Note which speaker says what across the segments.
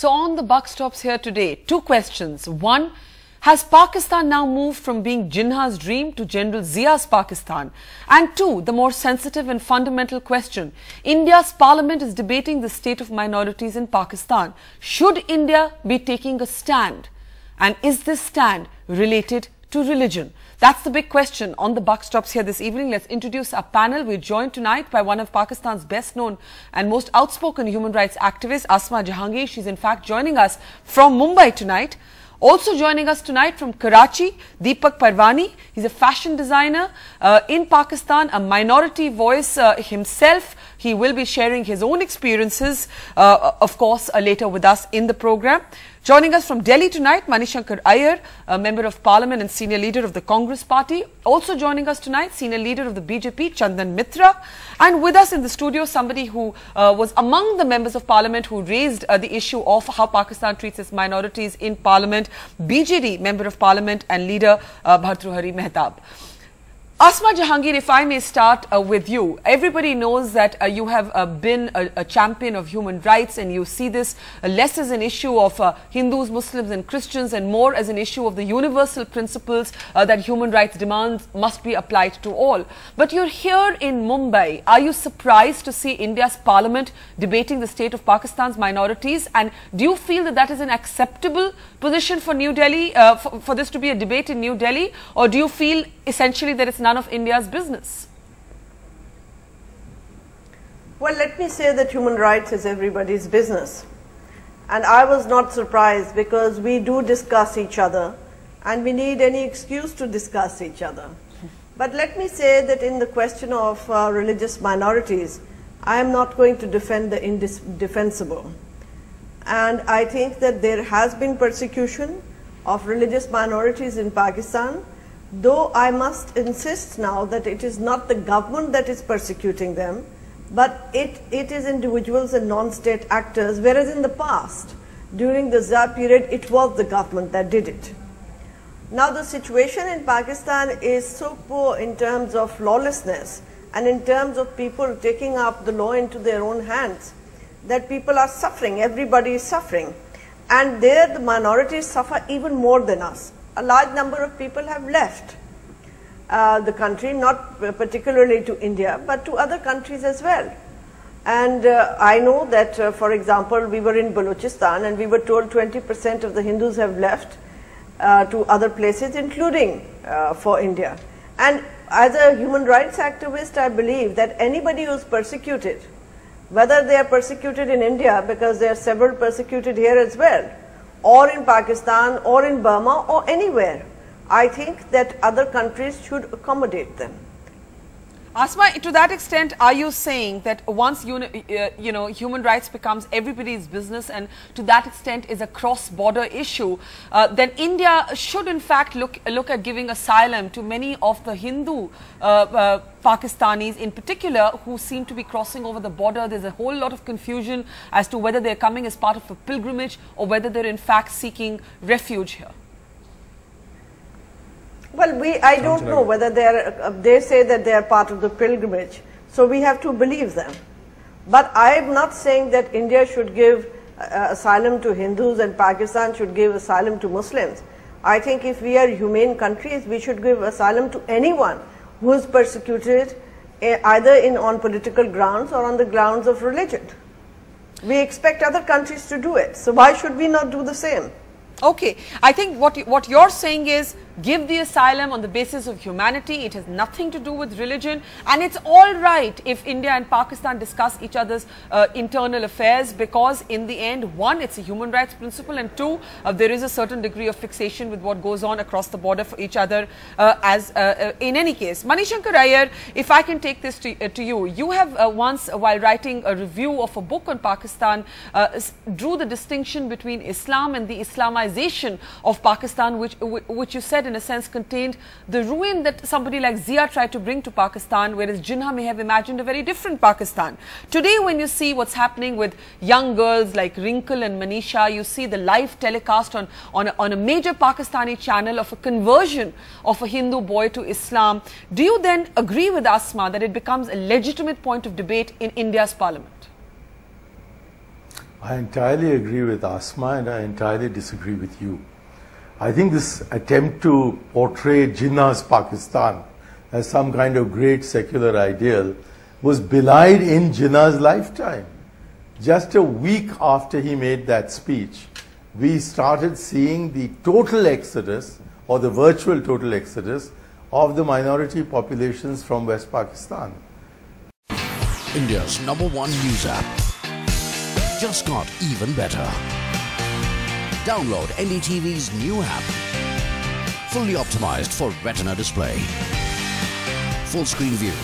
Speaker 1: So on the buck stops here today, two questions. One, has Pakistan now moved from being Jinnah's dream to General Zia's Pakistan? And two, the more sensitive and fundamental question, India's parliament is debating the state of minorities in Pakistan. Should India be taking a stand? And is this stand related to religion? That's the big question on the buck stops here this evening. Let's introduce our panel. We're joined tonight by one of Pakistan's best known and most outspoken human rights activists, Asma Jahangir. She's in fact joining us from Mumbai tonight. Also joining us tonight from Karachi, Deepak Parwani. He's a fashion designer in Pakistan, a minority voice himself. He will be sharing his own experiences, of course, later with us in the program. Joining us from Delhi tonight, Manishankar Iyer, a member of parliament and senior leader of the Congress party. Also joining us tonight, senior leader of the BJP, Chandan Mitra. And with us in the studio, somebody who was among the members of parliament who raised the issue of how Pakistan treats its minorities in parliament, BJD member of parliament and leader Bhartrihari Mehtab. Asma Jahangir, if I may start with you. Everybody knows that you have been a champion of human rights, and you see this less as an issue of Hindus, Muslims and Christians and more as an issue of the universal principles that human rights demands must be applied to all. But you're here in Mumbai. Are you surprised to see India's parliament debating the state of Pakistan's minorities? And do you feel that that is an acceptable position for New Delhi, for this to be a debate in New Delhi? Or do you feel essentially that it's none of India's business?
Speaker 2: Well, let me say that human rights is everybody's business. And I was not surprised, because we do discuss each other and we need any excuse to discuss each other. But let me say that in the question of religious minorities, I am not going to defend the indefensible. And I think that there has been persecution of religious minorities in Pakistan, though I must insist now that it is not the government that is persecuting them, but it is individuals and non-state actors, whereas in the past, during the Zia period, it was the government that did it. Now the situation in Pakistan is so poor in terms of lawlessness and in terms of people taking up the law into their own hands, that people are suffering, everybody is suffering. And there the minorities suffer even more than us. A large number of people have left the country, not particularly to India, but to other countries as well. And I know that, for example, we were in Balochistan and we were told 20% of the Hindus have left to other places, including for India. And as a human rights activist, I believe that anybody who is persecuted, whether they are persecuted in India, because there are several persecuted here as well, or in Pakistan, or in Burma, or anywhere, I think that other countries should accommodate them.
Speaker 1: Asma, to that extent, are you saying that once human rights becomes everybody's business, and to that extent is a cross-border issue, then India should in fact look at giving asylum to many of the Hindu Pakistanis in particular who seem to be crossing over the border? There's a whole lot of confusion as to whether they're coming as part of a pilgrimage or whether they're in fact seeking refuge here.
Speaker 2: Well, I don't know whether they say that they are part of the pilgrimage, so we have to believe them. But I am not saying that India should give asylum to Hindus and Pakistan should give asylum to Muslims. I think if we are humane countries, we should give asylum to anyone who is persecuted either on political grounds or on the grounds of religion. We expect other countries to do it, so why should we not do the same?
Speaker 1: Okay, I think what you're saying is give the asylum on the basis of humanity. It has nothing to do with religion, and it's all right if India and Pakistan discuss each other's internal affairs, because in the end, one, it's a human rights principle, and two, there is a certain degree of fixation with what goes on across the border for each other in any case. Manishankar Iyer, if I can take this to you, you have once, while writing a review of a book on Pakistan, drew the distinction between Islam and the Islamization of Pakistan, which you said in a sense contained the ruin that somebody like Zia tried to bring to Pakistan, whereas Jinnah may have imagined a very different Pakistan. Today, when you see what's happening with young girls like Wrinkle and Manisha, you see the live telecast on a major Pakistani channel of a conversion of a Hindu boy to Islam. Do you then agree with Asma that it becomes a legitimate point of debate in India's parliament?
Speaker 3: I entirely agree with Asma and I entirely disagree with you. I think this attempt to portray Jinnah's Pakistan as some kind of great secular ideal was belied in Jinnah's lifetime. Just a week after he made that speech, we started seeing the total exodus or the virtual total exodus of the minority populations from West Pakistan.
Speaker 4: India's #1 news app just got even better. Download NDTV's new app. Fully optimized for Retina display. Full screen view.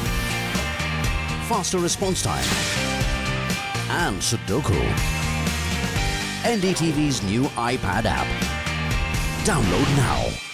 Speaker 4: Faster response time. And Sudoku. NDTV's new iPad app. Download now.